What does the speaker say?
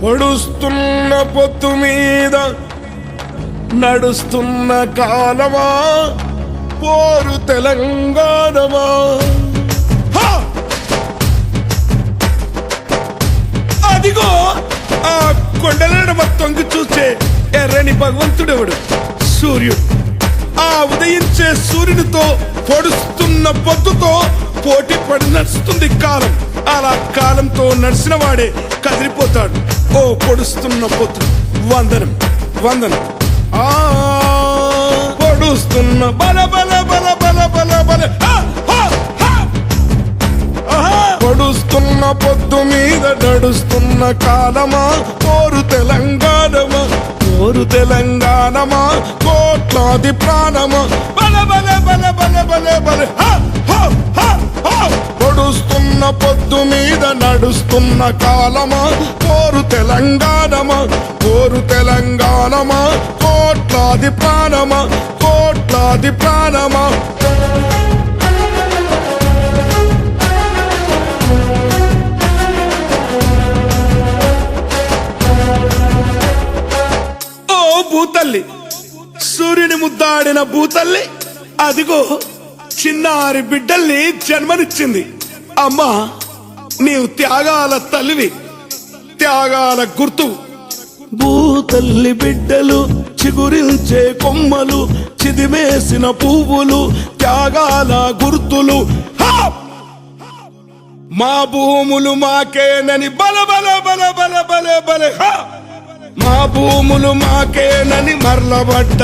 పొడుస్తున్న పొత్తు మీద నడుస్తున్న కాలమా పోరు తెలంగాణమా. అదిగో ఆ కొండల మొత్తంకి చూస్తే ఎర్రని భగవంతుడెవడు? సూర్యుడు. ఆ ఉదయించే సూర్యునితో పొడుస్తున్న పొద్దుతో పోటీ పడి నడుస్తుంది కాలం. అలా కాలంతో నడిచిన వాడే కదిలిపోతాడు. ఓ పొడుస్తున్న పొద్దు వందనం వందనం. పొడుస్తున్న బల బల బల బల బల బల పొడుస్తున్న పొద్దు మీద నడుస్తున్న కాలమా పోరు తెలంగాణమా పోరు తెలంగాణమా కోట్లాది ప్రాణమా బల బల బల బల బల బల. పొడుస్తున్న పొద్దు మీద నడుస్తున్న కాలమా పోరు తెలంగాణమా పోరు తెలంగాణమా కోట్లాది ప్రాణమా కోట్లాది ప్రాణమా. భూతల్లి, సూర్యుని ముద్దాడిన భూతల్లి అదిగో చిన్నారి బిడ్డల్ని జన్మనిచ్చింది. అమ్మా, నీవు త్యాగాల తల్లివి, త్యాగాల గుర్తు. భూతల్లి బిడ్డలు చిగురించే కొమ్మలు, చిదిమేసిన పువ్వులు, త్యాగాల గుర్తులు. మా భూములు మాకేనని బల బల బల బల బల బల. మా భూములు మాకేనని మరలబడ్డ